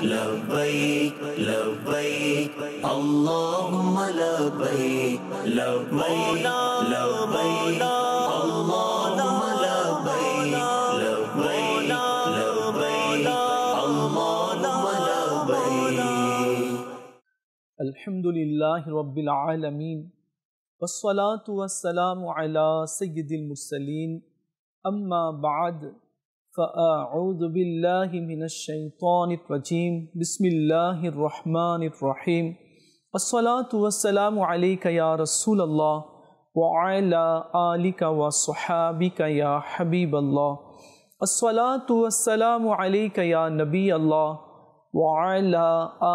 لبيك لبيك اللهم لبيك لبيك لبيك اللهم لبيك لبيك لبيك اللهم لبيك. الحمد لله رب العالمين والصلاة والسلام على سيد المرسلين أما بعد فأعوذ بالله من الشيطان الرجيم بسم الله الرحمن الرحيم الصلاة والسلام عليك يا رسول الله وعلى آلك وصحابك يا حبيب الله الصلاة والسلام عليك يا نبي الله وعلى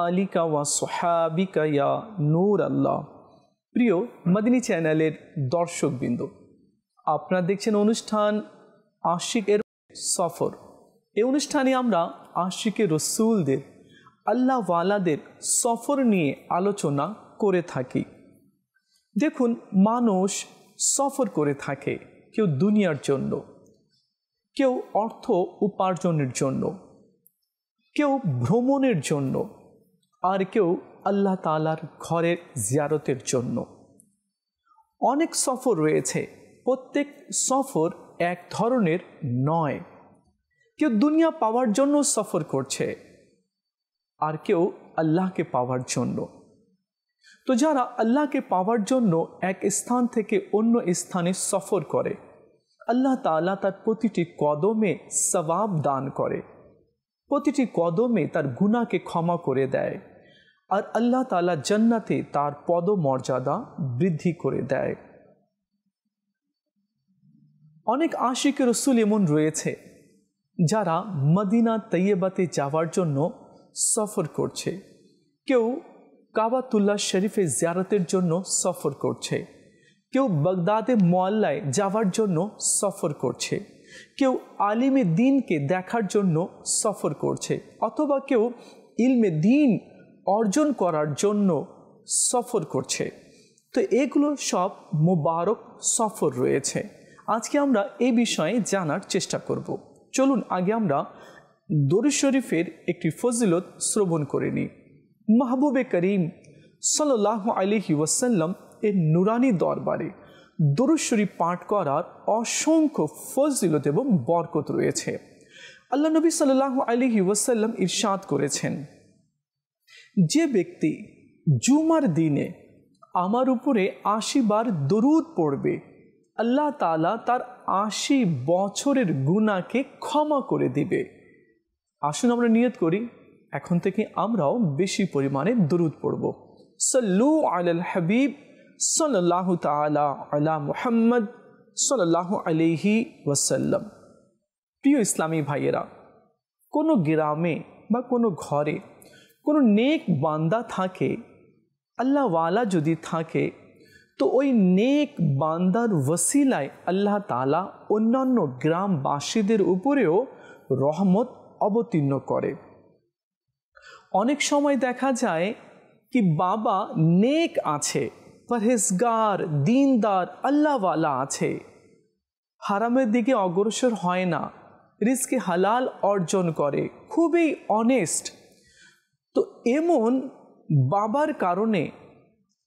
آلك وصحابك يا نور الله. প্রিয় মদিনী চ্যানেলের দর্শকবৃন্দ, আপনারা দেখছেন অনুষ্ঠান আশিকের সফর। এই অনুষ্ঠানে আমরা আশিকে রসুলদের, আল্লাহ ওয়ালাদের সফর নিয়ে আলোচনা করে থাকি। দেখুন, মানুষ সফর করে থাকে, কেউ দুনিয়ার জন্য, কেউ অর্থ উপার্জনের জন্য, কেউ ভ্রমণের জন্য, আর কেউ আল্লাহ তাআলার ঘরের জিয়ারতের জন্য। অনেক সফর রয়েছে, প্রত্যেক সফর এক ধরনের নয়। কেউ দুনিয়া পাওয়ার জন্য সফর করছে, আর কেউ আল্লাহকে পাওয়ার জন্য। তো যারা আল্লাহকে পাওয়ার জন্য এক স্থান থেকে অন্য স্থানে সফর করে, আল্লাহ তাআলা তার প্রতিটি কদমে সওয়াব দান করে, প্রতিটি কদমে তার গুনাহকে ক্ষমা করে দেয়, আর আল্লাহ তাআলা জান্নাতে তার পদমর্যাদা বৃদ্ধি করে দেয়। অনেক আশিকে রসুল এমন রয়েছে যারা মদিনা তৈয়বাতে যাওয়ার জন্য সফর করছে, কেউ কাবাতুল্লাহ শরীফে জিয়ারতের জন্য সফর করছে, কেউ বাগদাদে মোয়াল্লায় যাওয়ার জন্য সফর করছে, কেউ আলিমে দ্বীনকে দেখার জন্য সফর করছে, অথবা কেউ ইলমে দ্বীন অর্জন করার জন্য সফর করছে। তো এগুলো সব মুবারক সফর রয়েছে। আজকে আমরা এই বিষয়ে জানার চেষ্টা করব। চলুন আগে আমরা দরুদ শরীফের একটি ফজিলত শ্রবণ করে নিই। মাহবুবে করিম সাল্লাল্লাহু আলাইহি ওয়াসাল্লাম এর নুরানি দরবারে দরুদ শরীফ পাঠ করার অসংখ্য ফজিলত এবং বরকত রয়েছে। আল্লাহ নবী সাল্লাল্লাহু আলাইহি ওয়াসাল্লাম ইরশাদ করেছেন, যে ব্যক্তি জুমার দিনে আমার উপরে ৮০ বার দরুদ পড়বে, আল্লাহ তাআলা তার ৮০ বছরের গুনাহকে ক্ষমা করে দিবে। আসুন আমরা নিয়ত করি, এখন থেকে আমরাও বেশি পরিমাণে দরুদ পড়ব। সাল্লু আলাল হাবিব সাল্লাল্লাহু তাআলা আলা মুহাম্মদ সাল্লাল্লাহু আলাইহি ওয়াসাল্লাম। প্রিয় ইসলামী ভাইয়েরা, কোনো গ্রামে বা কোনো ঘরে কোনো নেক বান্দা থাকে, আল্লাহ ওয়ালা যদি থাকে, তো ওই নেক বান্দার ওসিলায় আল্লাহ তাআলা অন্যান্য গ্রামবাসীদের উপরেও রহমত অবতীর্ণ করে। অনেক সময় দেখা যায় কি বাবা নেক আছে, পরহেজগার, দিনদার, আল্লাহওয়ালা আছে, হারামের দিকে অগ্রসর হয় না, রিজকে হালাল অর্জন করে, খুবই অনেস্ট। তো এমন বাবার কারণে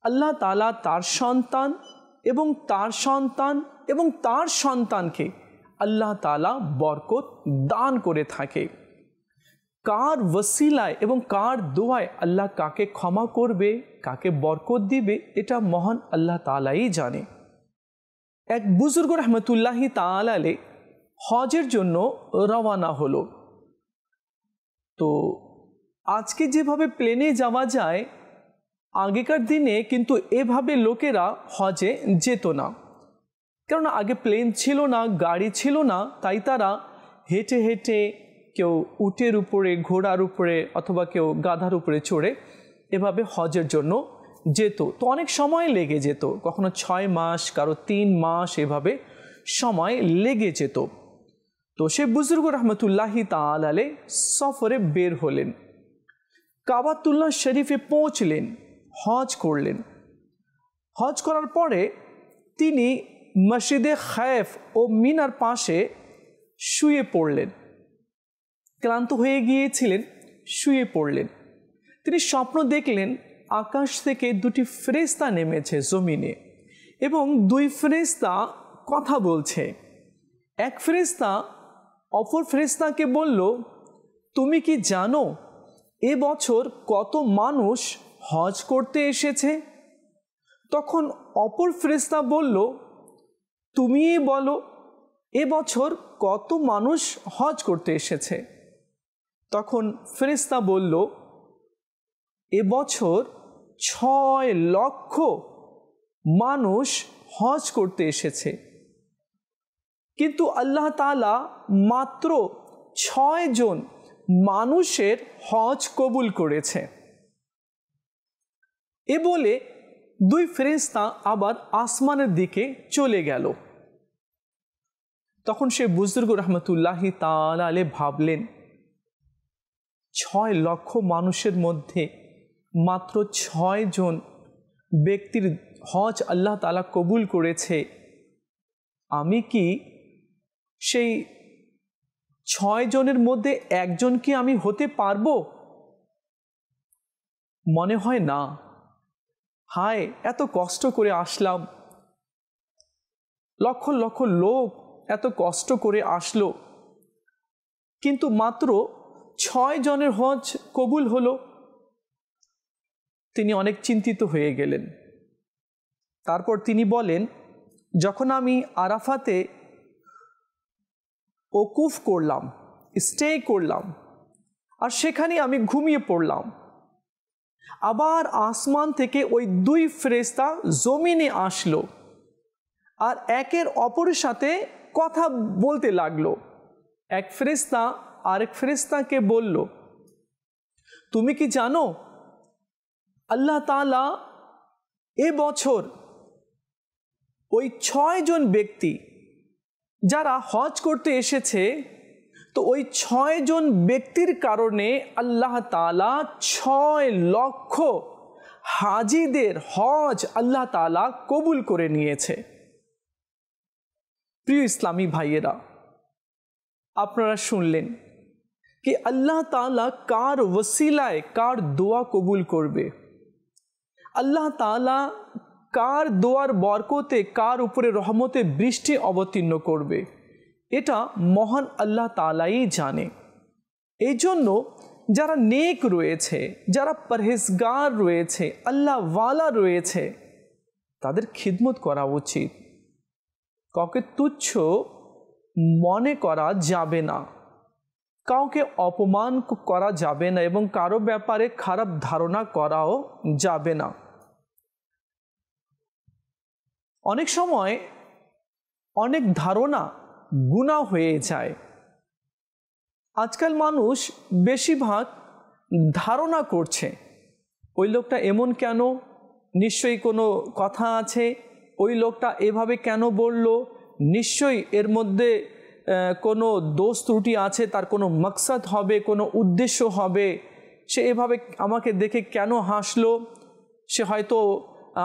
আল্লাহ তাআলা তার সন্তান এবং তার সন্তান এবং তার সন্তানকে আল্লাহ তাআলা বরকত দান করে থাকে। কার ওসিলায় এবং কার দোয়ায় আল্লাহ কাকে ক্ষমা করবে, কাকে বরকত দিবে, এটা মহান আল্লাহ তাআলাই জানে। এক বুজুর্গ রহমতুল্লাহি তাআলা আলাইহি হজের জন্য রওনা হলো। তো আজকে যেভাবে প্লেনে যাওয়া যায়, আগেকার দিনে কিন্তু এভাবে লোকেরা হজে যেত না, কারণ আগে প্লেন ছিল না, গাড়ি ছিল না, তাই তারা হেঁটে হেঁটে, কেউ উটের উপরে, ঘোড়ার উপরে, অথবা কেউ গাধার উপরে চড়ে এভাবে হজের জন্য যেত। তো অনেক সময় লেগে যেত, কখনো ৬ মাস, কারো ৩ মাস, এভাবে সময় লেগে যেত। তো সে বুজুর্গ রহমতুল্লাহি তাআলা আলাইহি সফরে বের হলেন, কাবাতুল্লাহ শরীফে পৌঁছলেন, হজ করলেন। হজ করার পরে তিনি মসজিদে খায়েফ ও মিনার পাশে শুয়ে পড়লেন। ক্লান্ত হয়ে গিয়েছিলেন, শুয়ে পড়লেন। তিনি স্বপ্ন দেখলেন আকাশ থেকে দুটি ফেরেশতা নেমেছে জমিনে এবং দুই ফেরেশতা কথা বলছে। এক ফেরেশতা অপর ফেরেশতাকে বলল, তুমি কি জানো এবছর কত মানুষ হজ করতে এসেছে? তখন অপর ফেরেশতা বলল, তুমিই বলো এবছর কত মানুষ হজ করতে এসেছে? তখন ফেরেশতা বলল, এবছর 6 লক্ষ মানুষ হজ করতে এসেছে, কিন্তু আল্লাহ তাআলা মাত্র 6 জন মানুষের হজ কবুল করেছে। এ বলে দুই ফেরেশতা আবার আসমানের দিকে চলে গেল। তখন সে বুজুর্গ রহমতুল্লাহি তাআলা আলাইহি ভাবলেন, 6 লক্ষ মানুষের মধ্যে মাত্র 6 জন ব্যক্তির হজ আল্লাহ তাআলা কবুল করেছে, আমি কি সেই 6 জনের মধ্যে একজন কি আমি হতে পারবো? মনে হয় না। হায়, এত কষ্ট করে আসলাম, লক্ষ লক্ষ লোক এত কষ্ট করে আসলো, কিন্তু মাত্র 6 জনের হজ কবুল হলো। তিনি অনেক চিন্তিত হয়ে গেলেন। তারপর তিনি বলেন, যখন আমি আরাফাতে ওকুফ করলাম, স্টে করলাম, আর সেখানে আমি ঘুমিয়ে পড়লাম, আবার আসমান থেকে ওই দুই ফেরেশতা জমিনে আসলো আর একের অপরের সাথে কথা বলতে লাগলো। এক ফেরেশতা আরেক ফেরেশতাকে বলল, তুমি কি জানো আল্লাহ তাআলা এবছর ওই 6 জন ব্যক্তি যারা হজ করতে এসেছে, তো ওই 6 জন ব্যক্তির কারণে আল্লাহ তাআলা 6 লক্ষ হাজিদের হজ আল্লাহ তাআলা কবুল করে নিয়েছে। প্রিয় ইসলামী ভাইয়েরা, আপনারা শুনলেন कि अल्लाह ताला कार वसीलाए कार दुआ कबूल करबे, अल्लाह ताला कार दुआर बरकते कार उपरे रहमते बृष्टि अवतीर्ण करबे, এটা মহান আল্লাহ তাআলাই জানে। এই জন্য যারা নেক রয়েছে, যারা পরহেজগার রয়েছে, আল্লাহ ওয়ালা রয়েছে, তাদের খিদমত করা উচিত। কাউকে তুচ্ছ মনে করা যাবে না, কাউকে অপমান করা যাবে না এবং কারো ব্যাপারে খারাপ ধারণা করাও যাবে না। অনেক সময় অনেক ধারণা গুনাহ হয়ে যায়। আজকাল মানুষ বেশিরভাগ ধারণা করছে, ওই লোকটা এমন কেন, নিশ্চয়ই কোনো কথা আছে, ওই লোকটা এভাবে কেন বলল, নিশ্চয়ই এর মধ্যে কোনো দোষ ত্রুটি আছে, তার কোনো মকসদ হবে, কোনো উদ্দেশ্য হবে, সে এভাবে আমাকে দেখে কেন হাসলো, সে হয়তো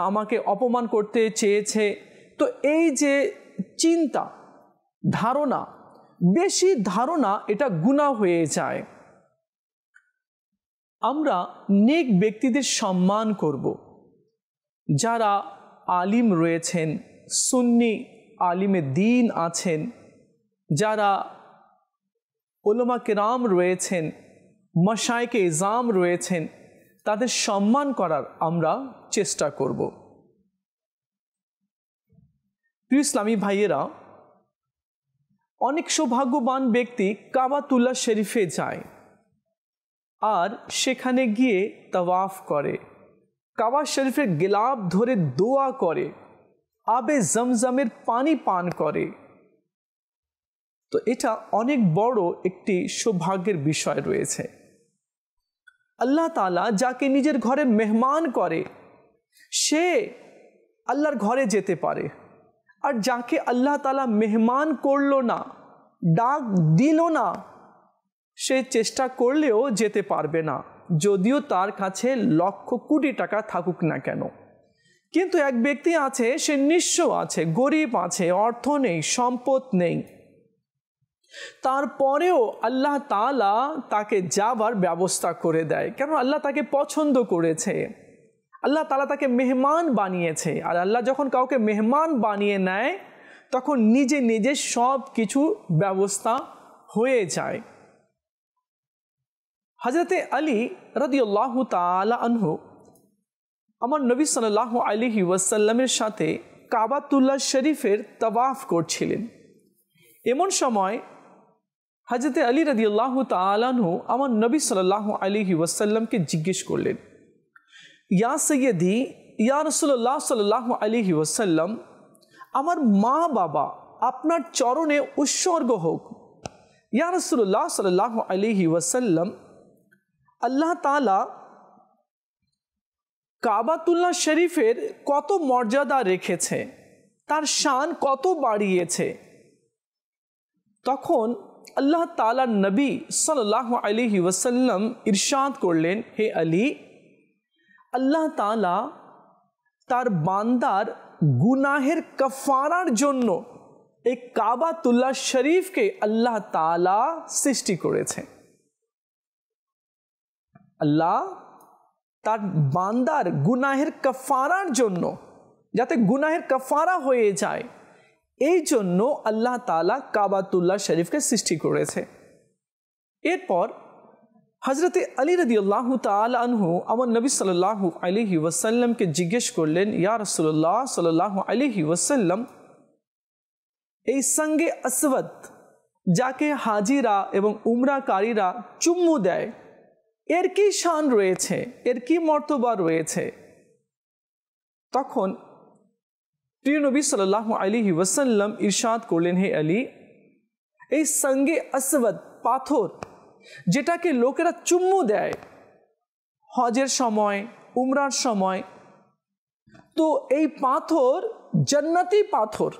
আমাকে অপমান করতে চেয়েছে। তো এই যে চিন্তা, ধারণা, বেশি ধারণা, এটা গুনাহ হয়ে যায়। আমরা নেক ব্যক্তিদের সম্মান করব, যারা আলিম রয়েছেন, সুন্নি আলিমে দ্বীন আছেন, যারা উলামা কিরাম রয়েছেন, মাশায়েখে ইজাম রয়েছেন, তাদের সম্মান করার আমরা চেষ্টা করব। প্রিয় ইসলামী ভাইয়েরা, অনেক সৌভাগ্যবান ব্যক্তি কাবাতুল্লাহ শরীফে যায় আর সেখানে গিয়ে তাওয়াফ করে, কাবা শরীফের গিলাফ ধরে দোয়া করে, আবে জমজমের পানি পান করে। তো এটা অনেক বড় একটি সৌভাগ্যের বিষয় রয়েছে। আল্লাহ তাআলা যাকে নিজের ঘরে মেহমান করে সে আল্লাহর ঘরে যেতে পারে, আর যাকে আল্লাহ তাআলা মেহমান করলো না, ডাক দিল না, সে চেষ্টা করলেও যেতে পারবে না, যদিও তার কাছে লক্ষ কোটি টাকা থাকুক না কেন। কিন্তু এক ব্যক্তি আছে, সে নিঃস্ব আছে, গরিব আছে, অর্থ নেই, সম্পদ নেই, তারপরেও আল্লাহ তাআলা তাকে যাবার ব্যবস্থা করে দেয়, কেন আল্লাহ তাকে পছন্দ করেছে, আল্লাহ তাআলা তাকে মেহমান বানিয়েছে। আর আল্লাহ যখন কাউকে মেহমান বানিয়ে নেয় তখন নিজে নিজে সব কিছু ব্যবস্থা হয়ে যায়। হযরতে আলী রাদিয়াল্লাহু তাআলা আনহু আমার নবী সাল্লাল্লাহু আলাইহি ওয়াসাল্লামের সাথে কাবাতুল্লাহ শরীফের তাওয়াফ করছিলেন। এমন সময় হযরতে আলী রাদিয়াল্লাহু তাআলা আনহু আমার নবী সাল্লাল্লাহু আলাইহি ওয়াসাল্লামকে জিজ্ঞেস করলেন, ইয়া সৈয়দি ইয়া রাসূলুল্লাহ সাল্লাল্লাহু আলাইহি ওয়াসাল্লাম, আমার মা বাবা আপনার চরণে উৎসর্গ হোক। ইয়া রাসূলুল্লাহ সাল্লাল্লাহু আলাইহি ওয়াসাল্লাম, আল্লাহ তাআলা কাবাতুল্লাহ শরীফের কত মর্যাদা রেখেছে, তার শান কত বাড়িয়েছে। তখন আল্লাহ তাআলার নবী সাল্লাল্লাহু আলাইহি ওয়াসাল্লাম ইরশাদ করলেন, হে আলী, আল্লাহ তাআলা তার বান্দার গুনাহের কাফারার জন্য এই কাবাতুল্লাহ শরীফকে আল্লাহ তাআলা সৃষ্টি করেছে। আল্লাহ তার বান্দার গুনাহের কাফারার জন্য, যাতে গুনাহের কাফারা হয়ে যায়, এই জন্য আল্লাহ তাআলা কাবাতুল্লাহ শরীফকে সৃষ্টি করেছে। এরপর হযরতে আলী রাদিয়াল্লাহু তাআলা আনহু আমার নবী সাল্লাল্লাহু আলাইহি ওয়াসাল্লামকে জিজ্ঞেস করলেন, ইয়া রাসূলুল্লাহ সাল্লাল্লাহু আলাইহি ওয়াসাল্লাম, এই সঙ্গে আসওয়াদ যাকে হাজিরা এবং উমরাকারীরা চুম্মু দেয়, এর কি শান রয়েছে, এর কি মর্তবা রয়েছে? তখন প্রিয় নবী সাল্লাল্লাহু আলাইহি ওয়াসাল্লাম ইরশাদ করলেন, হে আলী, এই সঙ্গে আসওয়াদ পাথর যেটাকে লোকেরা চুম্মু দেয় হজের সময়, উমরার সময়, তো এই পাথর জান্নাতি পাথর।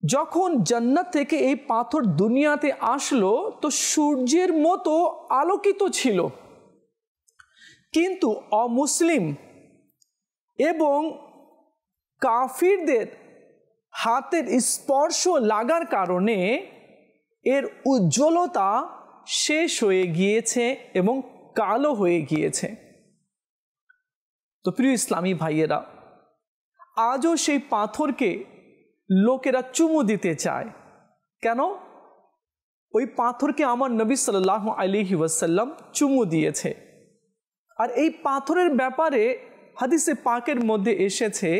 যখন জান্নাত থেকে এই পাথর দুনিয়াতে আসলো তো সূর্যের মতো আলোকিত ছিল, কিন্তু অমুসলিম এবং কাফিরদের হাতের স্পর্শ লাগার কারণে এর উজ্জ্বলতা শেষ হয়ে গিয়েছে এবং কালো হয়ে গিয়েছে। তো প্রিয় ইসলামী ভাইয়েরা, আজও সেই পাথরকে লোকেরা চুমু দিতে চায়। কেন? ওই পাথরকে আমার নবী সাল্লাল্লাহু আলাইহি ওয়াসাল্লাম চুমু দিয়েছে। আর এই পাথরের ব্যাপারে হাদিসে পাকের মধ্যে এসেছে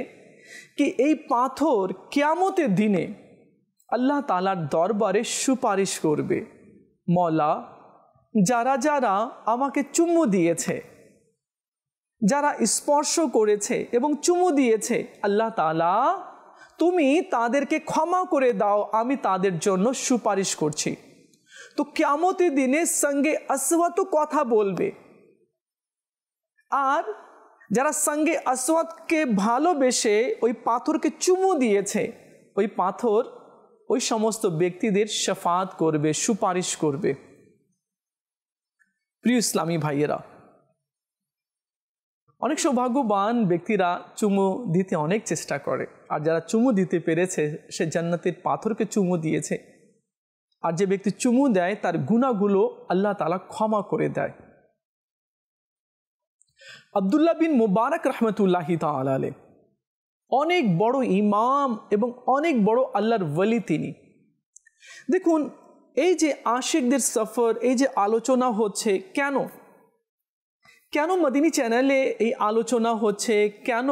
কি এই পাথর কিয়ামতের দিনে আল্লাহ তাআলার দরবারে সুপারিশ করবে, মওলা, যারা যারা আমাকে চুমু দিয়েছে, যারা স্পর্শ করেছে এবং চুমু দিয়েছে, আল্লাহ তাআলা তুমি তাদেরকে ক্ষমা করে দাও, আমি তাদের জন্য সুপারিশ করছি। তো কিয়ামতের দিনে সঙ্গে আসওয়াদ কথা বলবে, আর যারা সঙ্গে আসওয়াদকে ভালোবেসে ওই পাথরকে চুমু দিয়েছে, ওই পাথর ওই সমস্ত ব্যক্তিদের শাফাত করবে, সুপারিশ করবে। প্রিয় ইসলামী ভাইয়েরা, অনেক সৌভাগ্যবান ব্যক্তিরা চুমু দিতে অনেক চেষ্টা করে, আর যারা চুমু দিতে পেরেছে সে জান্নাতের পাথরকে চুমু দিয়েছে। আর যে ব্যক্তি চুমু দেয় তার গুনাহগুলো আল্লাহ তাআলা ক্ষমা করে দেয়। আব্দুল্লাহ বিন মুবারক রহমতুল্লাহি তাআলা আলাইহি অনেক বড় ইমাম এবং অনেক বড় আল্লাহর ওয়ালি তিনি। দেখুন, এই যে আশিকদের সফর, এই যে আলোচনা হচ্ছে, কেন কেন মদিনী চ্যানেলে এই আলোচনা হচ্ছে, কেন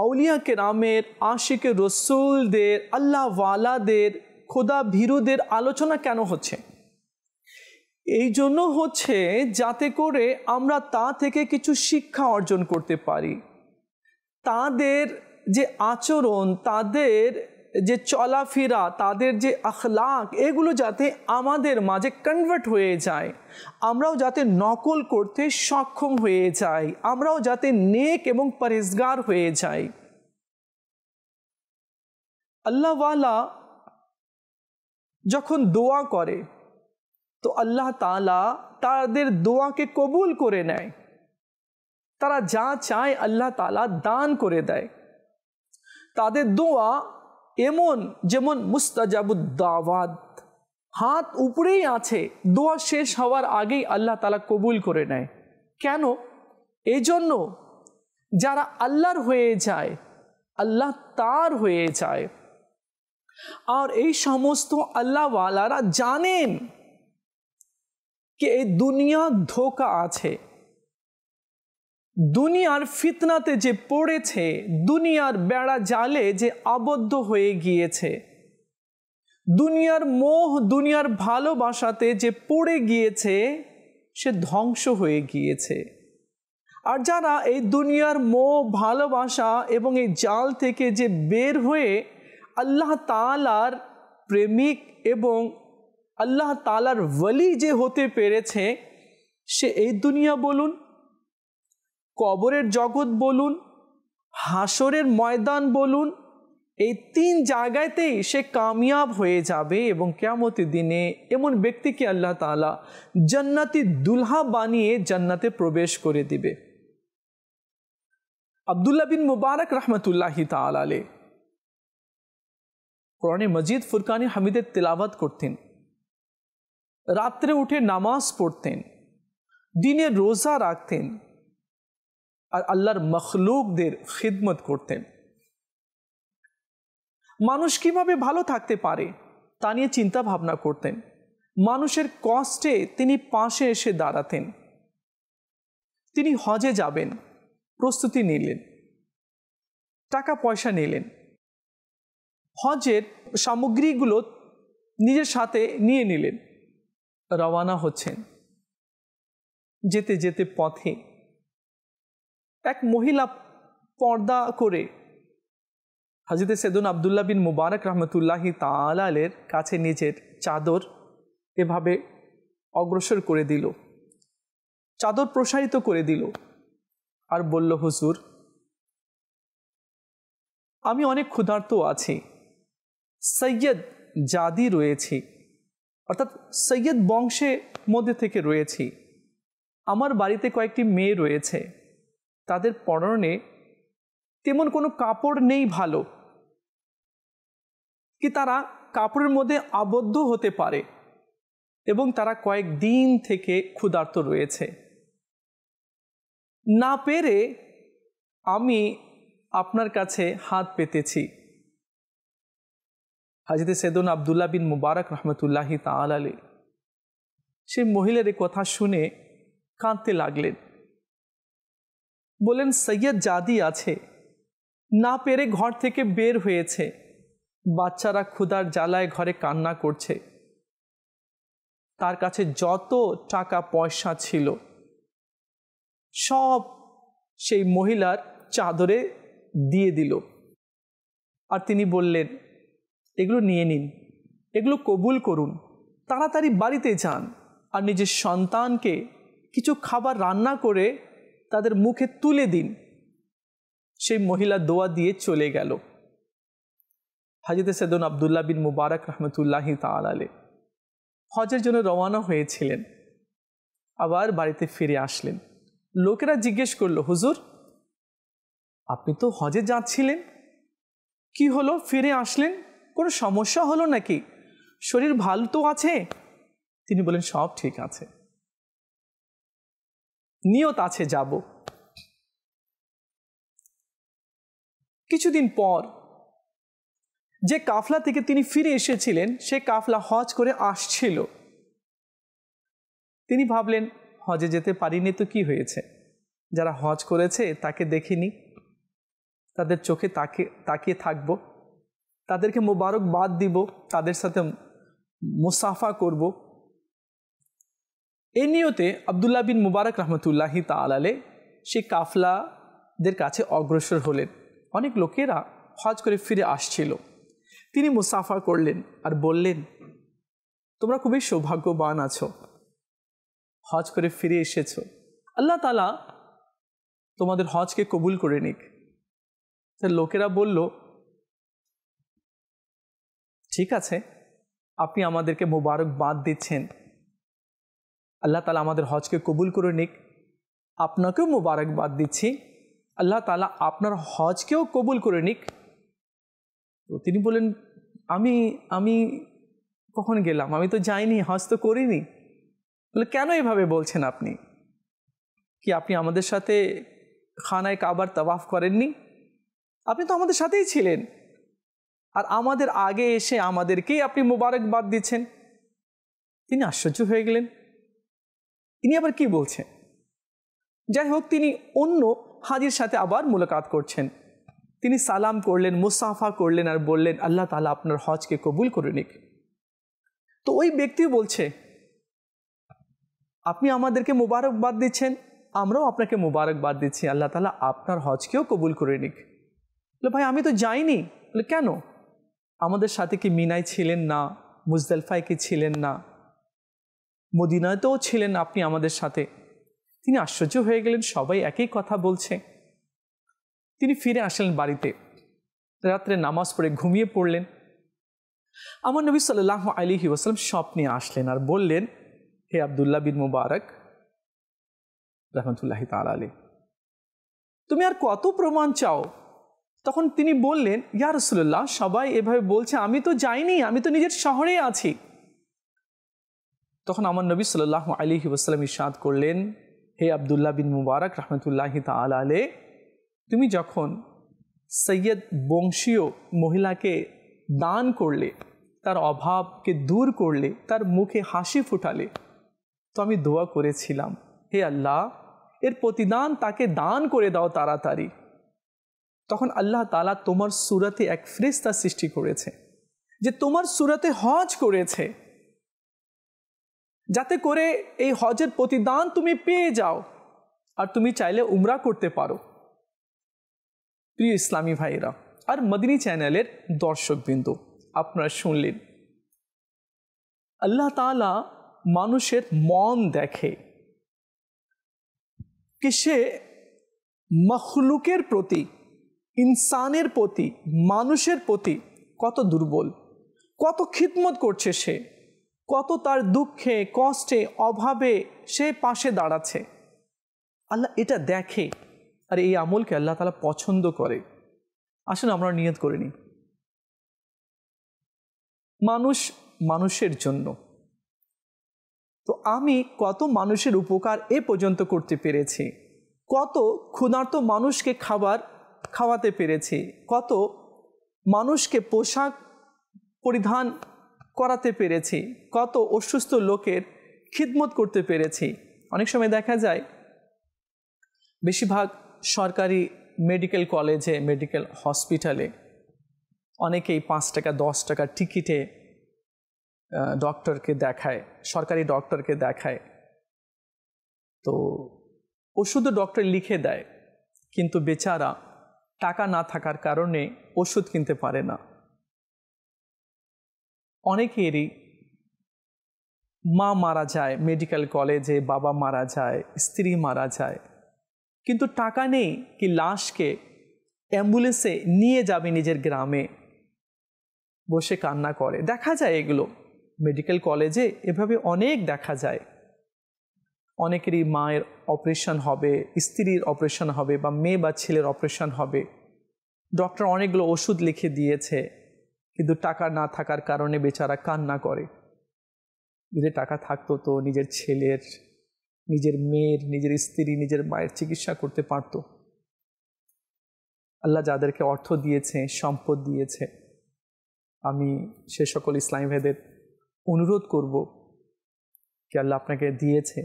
আউলিয়া কেরামের, আশিকে রসুলদের, আল্লাহ ওয়ালাদের, খোদা ভীরুদের আলোচনা কেন হচ্ছে? এই জন্য হচ্ছে যাতে করে আমরা তা থেকে কিছু শিক্ষা অর্জন করতে পারি। তাদের যে আচরণ, তাদের যে চলাফেরা, তাদের যে আখলাক, এগুলো যাতে আমাদের মাঝে কনভার্ট হয়ে যায়, আমরাও যাতে নকল করতে সক্ষম হয়ে যাই, আমরাও যাতে নেক এবং পরহেজগার হয়ে যাই। আল্লাহওয়ালা যখন দোয়া করে তো আল্লাহ তাআলা তাদের দোয়াকে কবুল করে নেয়। তারা যা চায় আল্লাহ তাআলা দান করে দেয়। তাদের দোয়া এমন যেমন মুস্তাজাবুদ দাওয়াত, হাত উপরেই আছে, দোয়া শেষ হওয়ার আগেই আল্লাহ তাআলা কবুল করে নেয়। কেন? এই জন্য যারা আল্লাহর হয়ে যায়, আল্লাহ তার হয়ে যায়। আর এই সমস্ত আল্লাহওয়ালারা জানেন कि এই দুনিয়া ধোঁকা আছে, দুনিয়ার ফিতনাতে যে পড়েছে, দুনিয়ার বেড়া জালে যে আবদ্ধ হয়ে গিয়েছে, দুনিয়ার মোহ, দুনিয়ার ভালোবাসাতে যে পড়ে গিয়েছে, সে ধ্বংস হয়ে গিয়েছে। আর যারা এই দুনিয়ার মোহ, ভালোবাসা এবং এই জাল থেকে যে বের হয়ে আল্লাহ তাআলার প্রেমিক এবং আল্লাহ তাআলার ওয়ালি যে হতে পেরেছে, সে এই দুনিয়া বলুন, কবরের জগৎ বলুন, হাসরের ময়দান বলুন, এই তিন জায়গাতেই সে কামিয়াব হয়ে যাবে। এবং কিয়ামতের দিনে এমন ব্যক্তিকে আল্লাহ তাআলা জান্নাতি দুলহা বানিয়ে জান্নাতে প্রবেশ করে দিবে। আব্দুল্লাহ বিন মুবারক রহমতুল্লাহি তাআলা আলাইহি কোরআনে মজিদ ফুরকানে হামিদের তিলাওয়াত করতেন, রাত্রে উঠে নামাজ পড়তেন, দিনে রোজা রাখতেন, আর আল্লাহর মখলুকদের খিদমত করতেন। মানুষ কিভাবে ভালো থাকতে পারে তা নিয়ে চিন্তা ভাবনা করতেন। মানুষের কষ্টে তিনি পাশে এসে দাঁড়াতেন। তিনি হজে যাবেন, প্রস্তুতি নিলেন, টাকা পয়সা নিলেন, হজের সামগ্রীগুলো নিজের সাথে নিয়ে নিলেন, রওয়ানা হচ্ছেন। যেতে যেতে পথে এক মহিলা পর্দা করে হযরত সৈয়দনা আব্দুল্লাহ বিন মুবারক রহমতুল্লাহি তাআলা আলাইহির কাছে নিজের চাদর এভাবে অগ্রসর করে দিল, চাদর প্রসারিত করে দিল আর বলল, হুজুর, আমি অনেক ক্ষুধার্ত আছি, সৈয়দ জাদি রয়েছি, অর্থাৎ সৈয়দ বংশের মধ্যে থেকে রয়েছি, আমার বাড়িতে কয়েকটি মেয়ে রয়েছে, তাদের পরনে তেমন কোনো কাপড় নেই ভালো, কি তারা কাপড়ের মধ্যে আবদ্ধ হতে পারে, এবং তারা কয়েকদিন থেকে ক্ষুধার্ত রয়েছে। না পেরে আমি আপনার কাছে হাত পেতেছি। হযরত সৈয়দনা আব্দুল্লাহ বিন মুবারক রহমতুল্লাহি তাআলা আলাইহি সেই মহিলার এই কথা শুনে কাঁদতে লাগলেন। বলেন, সৈয়দ জাদি আছে, না পেরে ঘর থেকে বের হয়েছে, বাচ্চারা ক্ষুধার জ্বালায় ঘরে কান্না করছে, তার কাছে যত টাকা পয়সা ছিল সব সেই মহিলার চাদরে দিয়ে দিল। আর তিনি বললেন, এগুলো নিয়ে নিন, এগুলো কবুল করুন, তাড়াতাড়ি বাড়িতে যান আর নিজের সন্তানকে কিছু খাবার রান্না করে তাদের মুখে তুলে দিন। সেই মহিলা দোয়া দিয়ে চলে গেল। হযরত সৈয়দনা আব্দুল্লাহ বিন মুবারক রহমতুল্লাহি তাআলা আলাইহি হজের জন্য রওনা হয়েছিলেন, আবার বাড়িতে ফিরে আসলেন। লোকেরা জিজ্ঞেস করলো, হুজুর, আপনি তো হজে যাচ্ছিলেন, কি হলো ফিরে আসলেন? কোনো সমস্যা হলো নাকি? শরীর ভালো তো আছে? তিনি বলেন, সব ঠিক আছে, নিয়ত আছে যাব। কিছুদিন পর যে কাফলা থেকে তিনি ফিরে এসেছিলেন, সে কাফলা হজ করে আসছিল। তিনি ভাবলেন, হজে যেতে পারিনি তো কি হয়েছে, যারা হজ করেছে তাকে দেখিনি, তাদের চোখে তাকিয়ে থাকব, তাদেরকে মোবারকবাদ দিব, তাদের সাথে মুসাফা করব। এই নিয়তে আব্দুল্লাহ বিন মুবারক রহমতুল্লাহি তাআলা আলাইহি সেই কাফলাদের কাছে অগ্রসর হলেন। অনেক লোকেরা হজ করে ফিরে আসছিল। তিনি মুসাফা করলেন আর বললেন, তোমরা খুবই সৌভাগ্যবান আছো, হজ করে ফিরে এসেছো, আল্লাহ তাআলা তোমাদের হজকে কবুল করে নিক। লোকেরা বলল, ঠিক আছে, আপনি আমাদেরকে মোবারকবাদ দিচ্ছেন, আল্লাহ তাআলা আমাদের হজকে কবুল করে নিক। আপনাকেও মোবারকবাদ দিচ্ছি, আল্লাহ তাআলা আপনার হজকেও কবুল করে নিক। তো তিনি বললেন, আমি আমি কখন গেলাম, আমি তো যাইনি, হজ তো করিনি। বলে, কেন এভাবে বলছেন আপনি? কি আপনি আমাদের সাথে খানায় কাবার তাওয়াফ করেননি? আপনি তো আমাদের সাথেই ছিলেন, আর আমাদের আগে এসে আমাদেরকেই আপনি মোবারকবাদ দিচ্ছেন। তিনি আশ্চর্য হয়ে গেলেন, ইনি আবার কি বলছেন। যাই হোক, তিনি অন্য হাজির সাথে আবার মুলাকাত করছেন। তিনি সালাম করলেন, মুসাফা করলেন, আর বললেন, আল্লাহ তাআলা আপনার হজকে কবুল করে নিক। তো ওই ব্যক্তিও বলছে, আপনি আমাদেরকে মোবারকবাদ দিচ্ছেন, আমরাও আপনাকে মোবারকবাদ দিচ্ছি, আল্লাহ তাআলা আপনার হজকেও কবুল করে নিক। বলে, ভাই আমি তো যাইনি। বলে, কেন? আমাদের সাথে কি মিনায় ছিলেন না? মুজদালিফায় কি ছিলেন না? মদিনাতেও ছিলেন আপনি আমাদের সাথে? তিনি আশ্চর্য হয়ে গেলেন, সবাই একই কথা বলছে। তিনি ফিরে আসলেন বাড়িতে, রাত্রে নামাজ পড়ে ঘুমিয়ে পড়লেন। আমার নবী সাল্লাল্লাহু আলাইহি ওয়াসাল্লাম স্বপ্নে আসলেন আর বললেন, হে আব্দুল্লাহ বিন মুবারক রাহমাতুল্লাহি তাআলা আলাইহি, তুমি আর কত প্রমাণ চাও? তখন তিনি বললেন, ইয়া রাসূলুল্লাহ, সবাই এভাবে বলছে, আমি তো যাইনি, আমি তো নিজের শহরে আছি। তখন আমার নবী সাল্লাল্লাহু আলাইহি ওয়াসাল্লাম ইরশাদ করলেন, হে আব্দুল্লাহ বিন মুবারক রাহমাতুল্লাহি তাআলা আলাইহি, তুমি যখন সৈয়দ বংশীয় মহিলাকে দান করলে, তার অভাবকে দূর করলে, তার মুখে হাসি ফুটালে, তো আমি দোয়া করেছিলাম, হে আল্লাহ, এর প্রতিদান তাকে দান করে দাও তাড়াতাড়ি। তখন আল্লাহ তাআলা তোমার সূরাতে এক ফেরেশতা সৃষ্টি করেছে, যে তোমার সূরাতে হজ করেছে, যাতে করে এই হজের প্রতিদান তুমি পেয়ে যাও, আর তুমি চাইলে উমরা করতে পারো। প্রিয় ইসলামী ভাইরা আর মদিনী চ্যানেলের দর্শকবৃন্দ, আপনারা শুনলেন, আল্লাহ তাআলা মানুষের মন দেখে, कि সে মখলুকের প্রতি, ইনসানের প্রতি, মানুষের প্রতি কত দুর্বল, কত খিদমত করছে সে, কত তার দুঃখে কষ্টে অভাবে সে পাশে দাঁড়াচ্ছে। আল্লাহ এটা দেখে, আর এই আমলকে আল্লাহ তাআলা পছন্দ করে। আসুন আমরা নিয়ত করে নিই, মানুষ মানুষের জন্য। তো আমি কত মানুষের উপকার এ পর্যন্ত করতে পেরেছি, কত ক্ষুধার্ত মানুষকে খাবার খাওয়াতে পেরেছি, কত মানুষকে পোশাক পরিধান করাতে পেরেছি, কত অসুস্থ লোকের খিদমত করতে পেরেছি। অনেক সময় দেখা যায় বেশিরভাগ সরকারি মেডিকেল কলেজে, মেডিকেল হসপিটালে অনেকেই 5 টাকা 10 টাকার টিকিটে ডক্টরকে দেখায়, সরকারি ডক্টরকে দেখায়। তো ওষুধও ডক্টর লিখে দেয়, কিন্তু বেচারা টাকা না থাকার কারণে ওষুধ কিনতে পারে না। অনেকেরই মা মারা যায় মেডিকেল কলেজে, বাবা মারা যায়, স্ত্রী মারা যায়, কিন্তু টাকা নেই কি লাশকে অ্যাম্বুলেন্সে নিয়ে যাবে নিজের গ্রামে, বসে কান্না করে। দেখা যায় এগুলো মেডিকেল কলেজে, এভাবে অনেক দেখা যায়। অনেকেরই মায়ের অপারেশন হবে, স্ত্রীর অপারেশন হবে, বা মেয়ে বা ছেলের অপারেশন হবে, ডক্টর অনেকগুলো ওষুধ লিখে দিয়েছে, কিন্তু টাকা না থাকার কারণে বেচারা কান্না করে। যদি টাকা থাকতো তো নিজের ছেলের, নিজের মেয়ের, নিজের স্ত্রী, নিজের মায়ের চিকিৎসা করতে পারত। আল্লাহ যাদেরকে অর্থ দিয়েছে, সম্পদ দিয়েছে, আমি সে সকল ইসলামী ভাইদের অনুরোধ করব কি আল্লাহ আপনাকে দিয়েছে,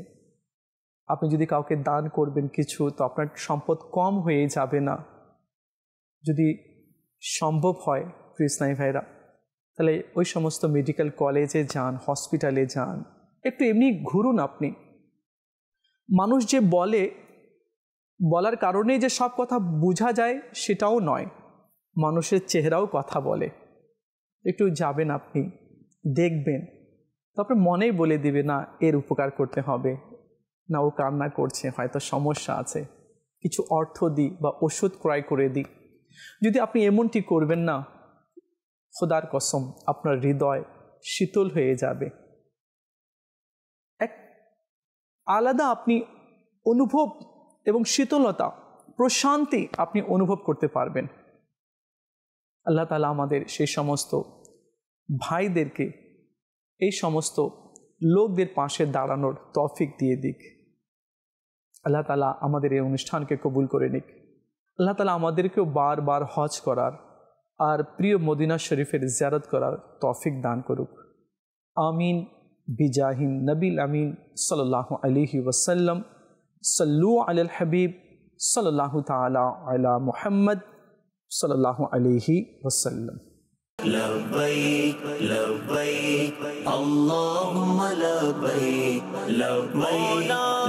আপনি যদি কাউকে দান করবেন কিছু, তো আপনার সম্পদ কম হয়ে যাবে না। যদি সম্ভব হয় প্রিয় ইসলামী ভাইরা, তাহলে ওই সমস্ত মেডিকেল কলেজে যান, হসপিটালে যান, একটু এমনি ঘুরুন। আপনি মানুষ যে বলার কারণে যে সব কথা বোঝা যায় সেটাও নয়, মানুষের চেহারাও কথা বলে। একটু যাবেন, আপনি দেখবেন, তারপরে মনেই বলে দিবে, না এর উপকার করতে হবে, না ও কান্না করছে, হয়তো সমস্যা আছে, কিছু অর্থ দিই বা ওষুধ ক্রয় করে দিই। যদি আপনি এমনটি করবেন না, খোদার কসম আপনার হৃদয় শীতল হয়ে যাবে, এক আলাদা আপনি অনুভব এবং শীতলতা, প্রশান্তি আপনি অনুভব করতে পারবেন। আল্লাহ তাআলা আমাদের সেই সমস্ত ভাইদেরকে এই সমস্ত লোকদের পাশে দাঁড়ানোর তৌফিক দিয়ে দিক। আল্লাহ তাআলা আমাদের এই অনুষ্ঠানকে কবুল করে নিক। আল্লাহ তাআলা আমাদেরকেও বারবার হজ করার আর প্রিয় মদিনা শরীফের জিয়ারত করার তৌফিক দান করুক। আমিন বিজাহিন নবিল আমিন সাল্লাল্লাহু আলাইহি ওয়াসাল্লাম। সাল্লু আলাল হাবিব সাল্লাল্লাহু তাআলা আলা মুহাম্মদ সাল্লাল্লাহু আলাইহি ওয়াসাল্লাম। لبيك لبيك اللهم لبيك لبيك